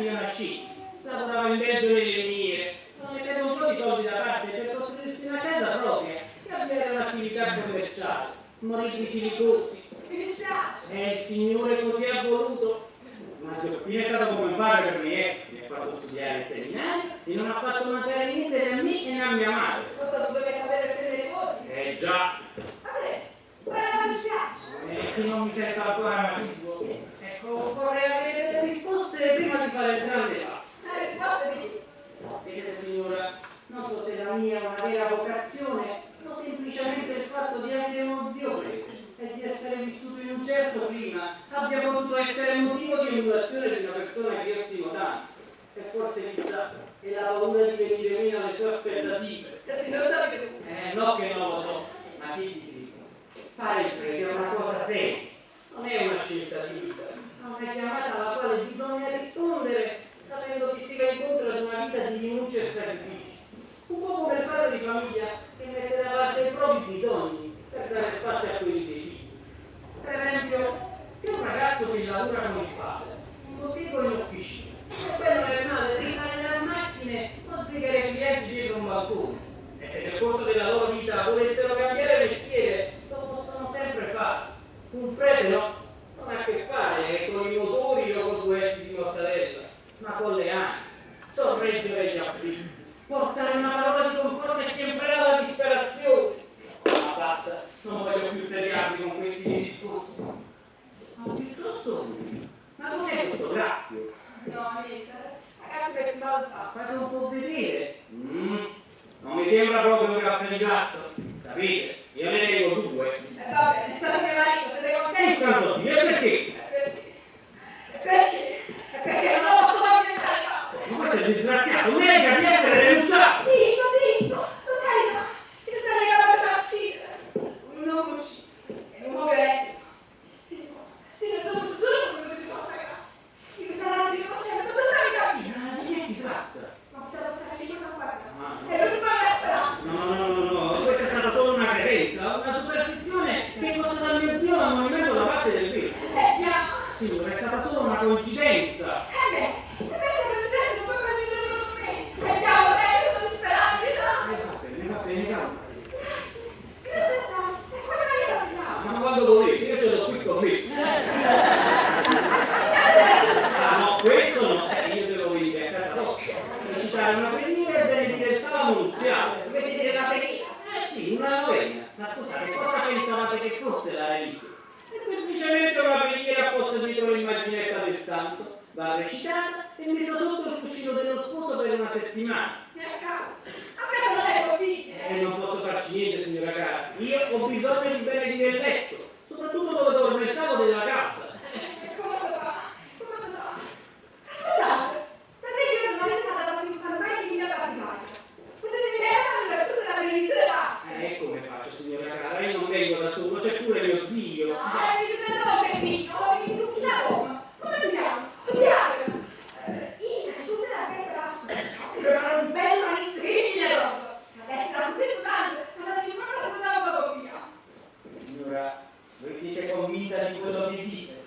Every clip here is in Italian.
che io nascissi. Lavorava in Belgio nelle miniere, non metteva un po' di soldi da parte per costruirsi una casa propria e avviare un'attività commerciale. Morì di silicosi. Mi dispiace. E il Signore così ha voluto. Ma Gioacchino è stato come un padre per me, mi ha fatto studiare in seminario e non ha fatto mancare niente né a me né a mia madre. Cosa dovevi sapere per prendere i voti? Già. Vabbè, ma mi dispiace. Che non mi sento ancora maturo. Ecco, vorrei avere delle risposte prima di fare il grande passo. Risposte di... Vedete signora, non so se la mia è una vera vocazione o semplicemente il fatto di avere uno zio prete e di essere vissuto in un certo clima abbia potuto essere motivo di emulazione di una persona che io stimo tanto. E forse chissà, è la paura di venire meno alle sue aspettative. Sì, non lo sapevi tu. No che non lo so, ma che ti dico? Fare il prete è una cosa seria, non è una scelta di vita, ma una chiamata alla quale bisogna rispondere sapendo che si va incontro ad una vita di rinuncia e sacrifici. Un po' come il padre di famiglia che mette da parte i propri bisogni per dare spazio a quelli dei figli. Per esempio, se un ragazzo che lavora con il padre, in bottega o in officina, e poi non è male rimanere a macchine o sbrigare i clienti dietro un balcone. E se nel corso della loro vita volessero cambiare mestiere, lo possono sempre fare. Un prete no, non ha a che fare con i motori o con due etti di mortadella, ma con le anime, sorreggere gli afflitti, portare una parola di conforto a chi è in preda alla disperazione. Ma basta, non voglio più tediarvi con questi miei discorsi. Ma piuttosto, ma cos'è questo graffio? No, niente. Ragazzi, per sbalzare. Fate un po' vedere. Non mi sembra proprio un graffio di gatto. Sapete, io ne leggo due. Va bene, è stato mio marito, siete contenti? Santo Dio, e perché? Perché non lo posso far diventare capo. Ma questo è disgraziato, nega di essere denunciato. Zitto, non carità. Che sarei capace di uccidere. Un uomo uscito. E un uomo violento. Sì, non sono giuro che mi possa grazie. Io mi sarà giro sempre tutta la vita. Ma di che si tratta? Ma te lo portare di cosa guarda. Ma no. E non fa la speranza. No, questa è stata solo una credenza, una superstizione che è cosa da mio zio a un movimento da parte del vescovo. Chiama. Signora, è stata solo una coincidenza. E pensa che l'uccidente non puoi coincidere con me. E cavolo, sono disperati, Va bene, calma. Grazie, sai. E come mai io abbiamo? Ma quando volete, io ce l'ho qui con me. Ah no, questo no, io devo venire a casa vostra. Recitare una preghiera e benedire il tavolo nuziale. Dovete dire la preghiera. Sì, una novena. Ma scusate, cosa pensavate che fosse la reliquia? È semplicemente una preghiera apposta dietro l'immaginetta del santo, va recitata e messa sotto il cuscino dello sposo per una settimana. E a casa non è così. Non posso farci niente, signora cara. Io ho bisogno di benedire il letto, soprattutto dove dorme il tavolo della casa. E come si fa? Aspettate, sapete che io non ho stata da più fare mai di mia praticare. Potete dire fare la scusa della benedizione pace. Come faccio, signora cara? Io non vengo da solo, c'è pure mio zio. Mi presentavo per figlio, mi dico chi la Roma. Come si chiama? Odiare. Scusa la pelle la scusa. Era un bello manistrino. Adesso era così pesante, cosa più forza se andava via. Signora, voi siete convinta di quello che dite?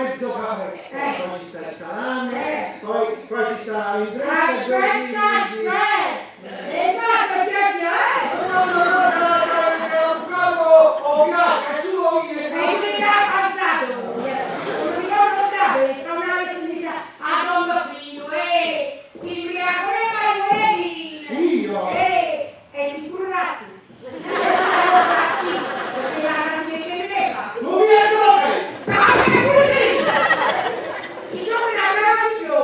mezzo caffè, poi ci sta il salame, poi ci sta il Aspetta! E fatto chiacchierare! sei un bravo ovviato, e tu lo vieni E io mi ha avanzato! Non si può non sapere, sta una vestita a Don Pino, si ubriaco le mani, Io? è sicuro ratto! Perché la canzone che mi leva! Non mi è dove? Ma che così? I sono innamorati di più,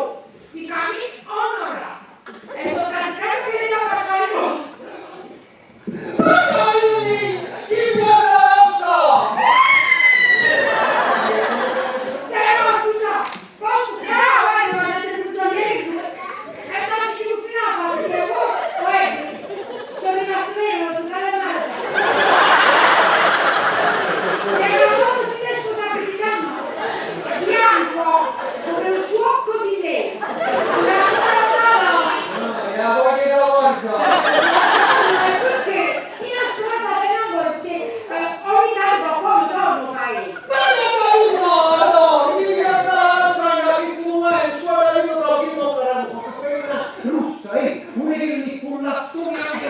di famiglia onorata. E sono stati sempre che devo fare così. Ma aiuti! Chi vuole la lotta? Scusa, posso? Guarda, ma siete prigionieri. E stanno più fino a fare, se vuoi. Sono rimasto nero, non si sa le mani. E la cosa scusa che si chiama bianco, come un ciocco di nero. E la voglia da guarda! Perché io sono stata in perché ogni tanto poi torno paese. No, mi devi alzare la strada, che si muove, ci vuole io trovo che non sarà una femmina russa, una che con la storia anche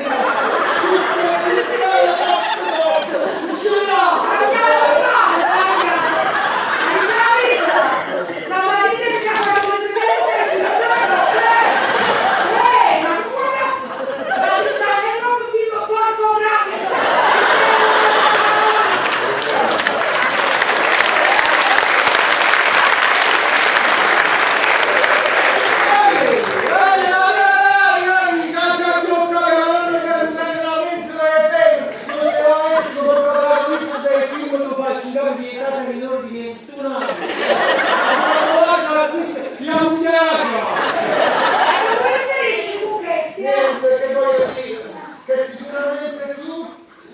che sicuramente tu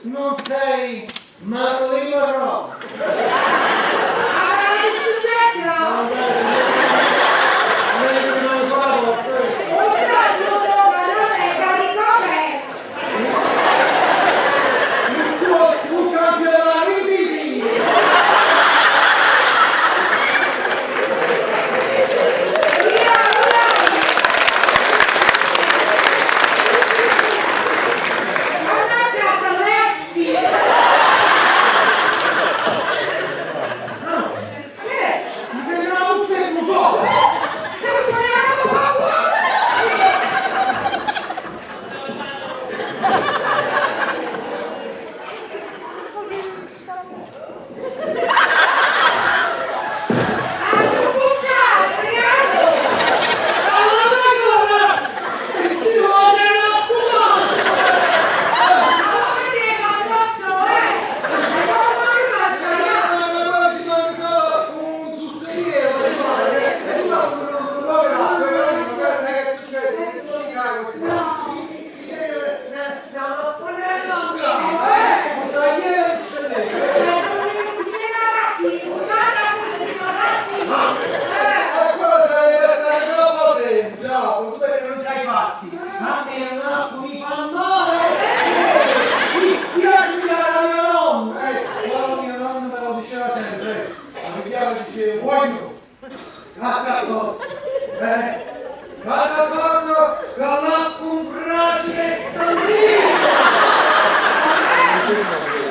non sei Marlene Monroe. Il tuo sfuggio della ripeti! Mi sembra un semplice! A me un atto mi fa male! Mi piace mirare la mia nonna! La mia nonna me lo diceva sempre! Ma mi piace diceva, vuoi no? D'accordo! D'accordo con l'acqua un fragile stambino!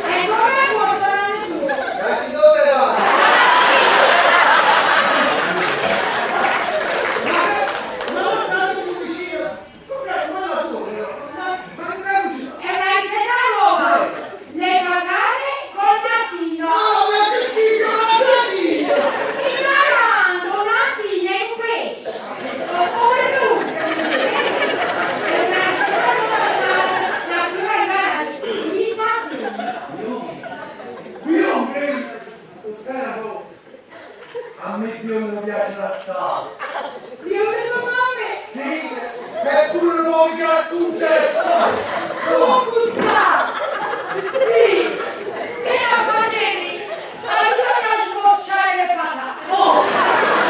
E come può tornare tu? Cazzo dove va? Ma stai più vicino? Cos'è? Ma la tua? Ma che stai vicino? È una ricetta nuova! Le patate con nasino! Oh, ma che schifo la vedi? Ignorando un asino e un pesce! Oppure tu! È una ricetta nuova! La sua immagine di sapere! Bionchi! Sai una cosa? A me Bionchi non piace la sala. Io vedo mame! Sì, e tu non vuoi che la concetta! Come gusta! Sì! E la pateni! Allora sbocciare le patate! Oh!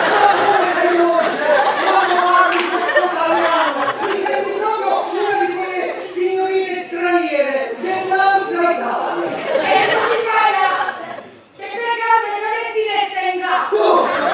Ma come sei oggi? Quando parli questo italiano mi sembri proprio una di quelle signorine straniere dell'altra Italia! E non si parla! Che pregate per le stile senga! Oh!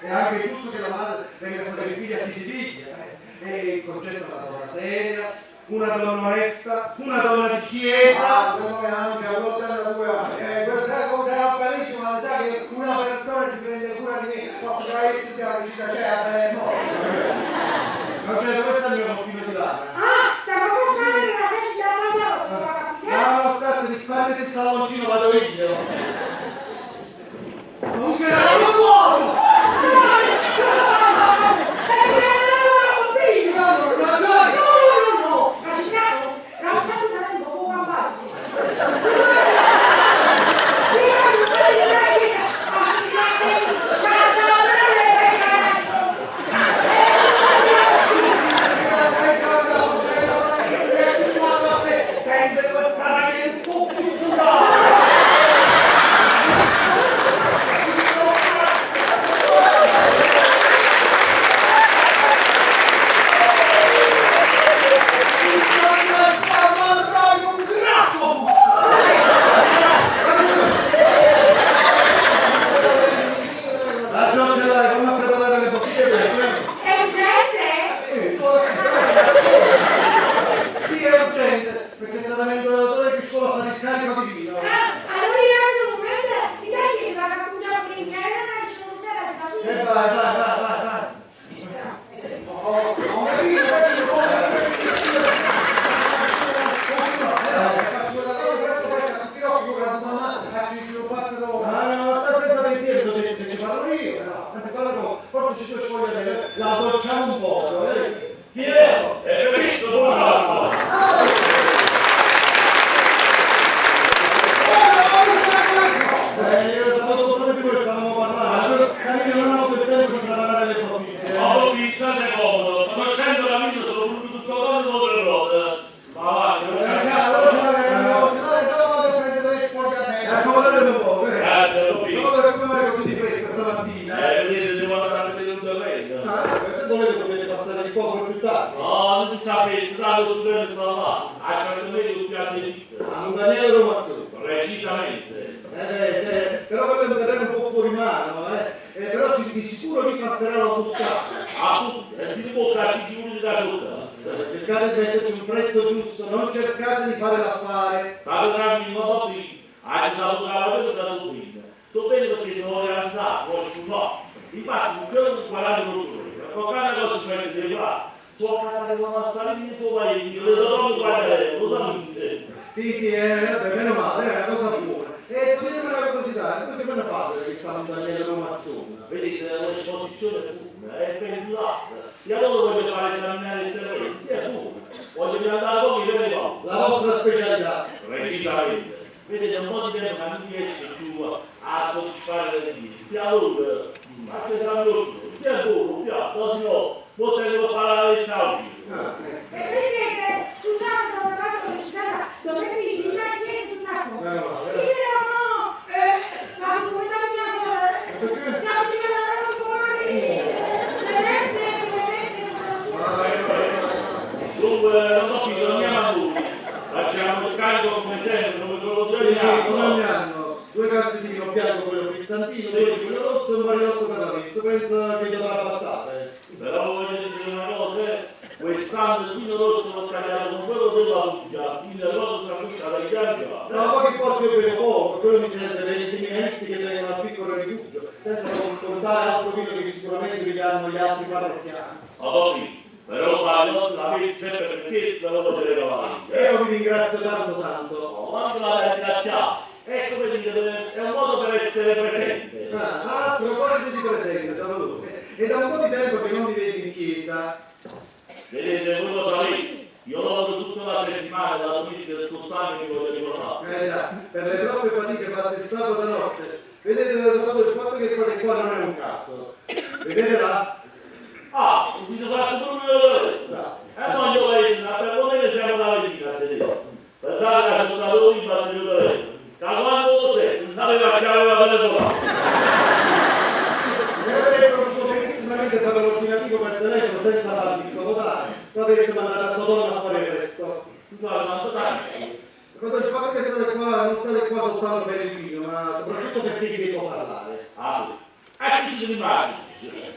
è anche giusto che la madre venga a sapere che figlia si piglia. E il concetto è una donna seria, una donna onesta, una donna di chiesa. Ah, secondo me anche a volte hanno 2 anni. Sai come sarà benissimo, ma sai che una persona si prende cura di me, ma tra essi siamo vicini, cioè, no. Concetto, questo è il mio moffino di là. Ah, stiamo comprando una sedia da No, state, risparmiate il taloncino, vado io. Non ce l'hanno nuovo!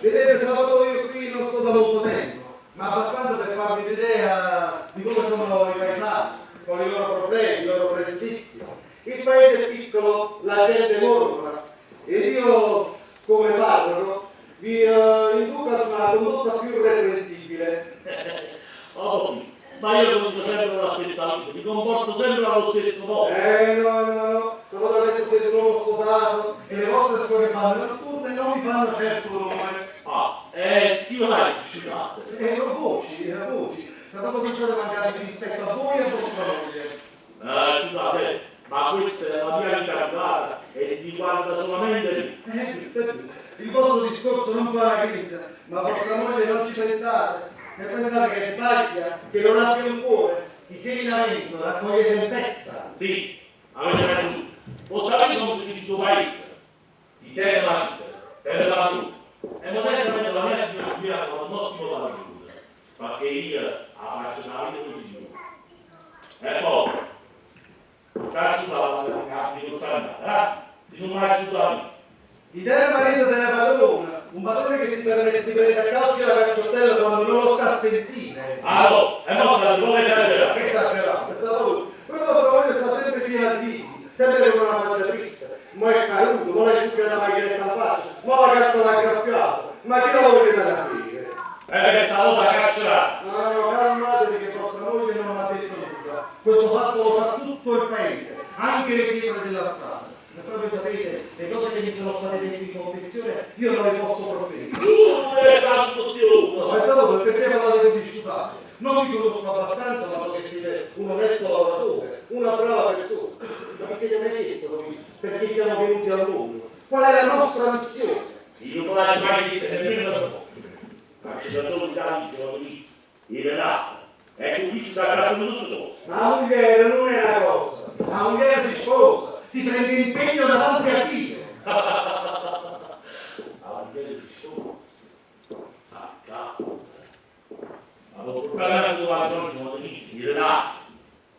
Vedete, Salvatore, io qui non sto da molto tempo, ma abbastanza per farvi un'idea di come sono i paesani, con i loro problemi, i loro pregiudizi. Il paese è piccolo, la gente mormora, ed io, come parroco, vi induco ad una condotta più reprensibile. Oh, ma io conto sempre la stessa vita, mi comporto sempre allo stesso modo. No. Salvatore, adesso siete un uomo sposato e le vostre scorribande notturne non mi fanno certo rumore. Figurati, scusate. Erano voci. Stavo pensando a mancare di rispetto a voi e a vostra moglie. Scusate, ma questa è la mia vita privata e riguarda solamente me. Giusto. Il vostro discorso non fa la grinza, ma vostra moglie non ci pensate. E pensate che è paglia, che non abbia un cuore, chi seminamento raccoglie tempesta. Sì, avete ragione. Lo sapete come si dice il tuo paese? Di terra la vita, terra la tu. E modestamente la mia signora ha un ottimo paradiso, perché io la faccio la vita così. E poi, faccio la vita di questa andata, se non mai scusami. Di te marito della padrona, un padrone che si permette di prendere a calci la cacciottella quando non lo sta a sentire. Allora, e nostra di come esagerare. Esagerato, esagerato. Quella vostra moglie sta sempre piena di vivi, sempre con una faccia triste. Ma è caduto, ma è più che la macchinetta alla faccia, ma la caccia l'ha graffiata, ma chi la volete da aprire? Questa volta caccerà. No, calmatevi che vostra moglie non mi ha detto nulla. Questo fatto lo sa tutto il paese, anche le pietre della strada. E poi voi sapete, le cose che mi sono state dette in confessione, io non le posso proferire. Santo Dio! Ma è stato perché parlate così, scusate? Non vi conosco abbastanza, ma so che siete un onesto lavoratore, una brava persona. Ma vi siete mai chiesto noi perché siamo venuti al mondo? Qual è la nostra missione? Io non l'ho mai visto nemmeno da poco. Ma c'è da solo tanti che l'ho visto. Il Renato. Ecco qui si sta trattando tutto. La moglie non è una cosa, la moglie si sposa, si prende impegno davanti a Dio. La moglie si sposa. Ma lo problema è che sono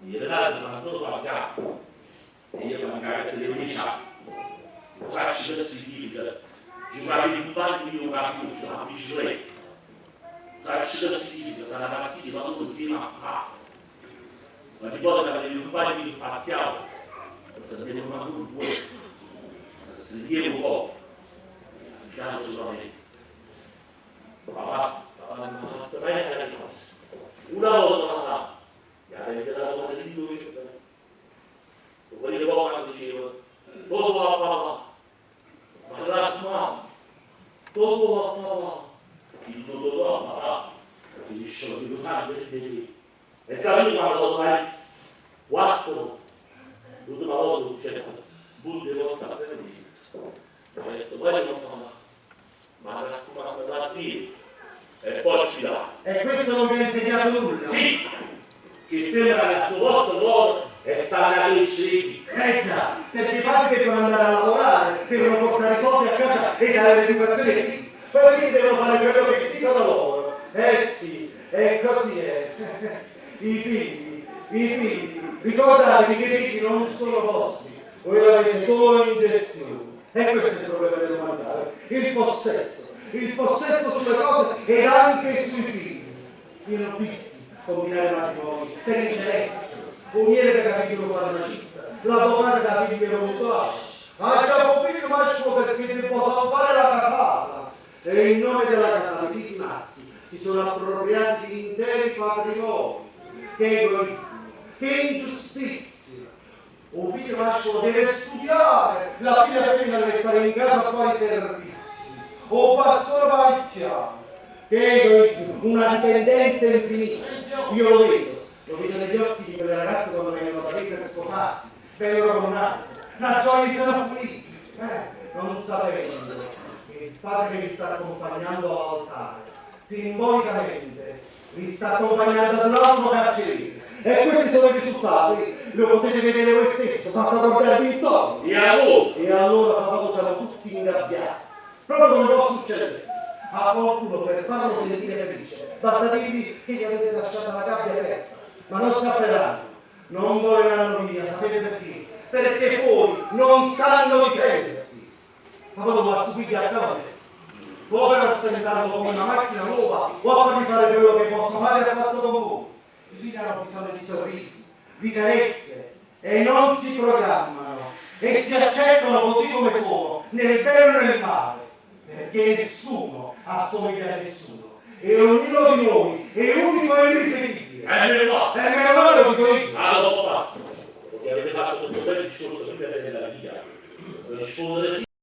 il Renato sono solo fa capo. E io fanno cagare delle unità. Lo faccio per significa. Giocare di compagni di una fiducia, una bicicletta. Faccio per significa, dalla mattina vado così a capo. Ma di volta che i compagni di spaziale, se sapete una curva, se viene un po', diciamo solamente. Papà, mi ha fatto bene la ragazza. Una volta papà, mi avete dato una di due. Lo volete poco quando dicevo, tutto va papà, ma raccomando, tutto va papà, il tutto va papà, perché gli sciogli lo sanno per lì. E sapete quando vai 4, l'ultima volta c'è bulle volta per lì. Ho detto, guarda non papà, ma raccomando la zia. E poi ci dà. E questo non mi ha insegnato nulla. Sì! Che sembra che il suo vostro ruolo è stare a crescere. Già, perché i padri devono andare a lavorare, devono portare i soldi a casa e dare l'educazione ai figli. Poi i figli devono fare quello che dicono loro. Sì, e così è. I figli, ricordatevi che i figli non sono vostri, voi li avete solo in gestione. E questo è il problema dell'umanità, il possesso sulle cose e anche sui figli. Io ne ho visti combinare matrimoni per interessi, un miele che ha figlio farmacista, l'avvocato che ha figlio mutuale. Ah, già un figlio maschio perché ti può salvare la casata. E in nome della casata i figli maschi si sono appropriati di interi patrimoni. Che egoismo, che ingiustizia. Un figlio maschio deve studiare, la figlia femmina deve stare in casa a fare i servizi. O pastore pacchiano. Che egoismo, una dipendenza infinita. Io lo vedo negli occhi di quelle ragazze quando vengono da lì per sposarsi, vengono con un'ansia, la gioia sono finiti, non sapendo che il padre che li sta accompagnando all'altare, simbolicamente, li sta accompagnando ad un altro carceriere. E questi sono i risultati, lo potete vedere voi stesso, basta guardarvi intorno. E allora sabato siamo tutti ingabbiati, proprio come può succedere a qualcuno per farlo sentire felice. Basta dirgli che gli avete lasciato la gabbia aperta, ma non scapperanno, non voleranno via, sapete perché? Perché fuori non sanno difendersi. Ma poi va a stupire a casa. Voi per ostentarlo come una macchina nuova o a farmi fare quello che vostra madre ha fatto con voi. I figli hanno bisogno di sorrisi, di carezze e non si programmano e si accettano così come sono, nel bene e nel male, perché nessuno assomiglia a nessuno e ognuno di noi è unico e irripetibile. Meno male. Meno male lo dico io. Dopo passo, perché avete fatto questo bel discorso prima della via, rispondere sì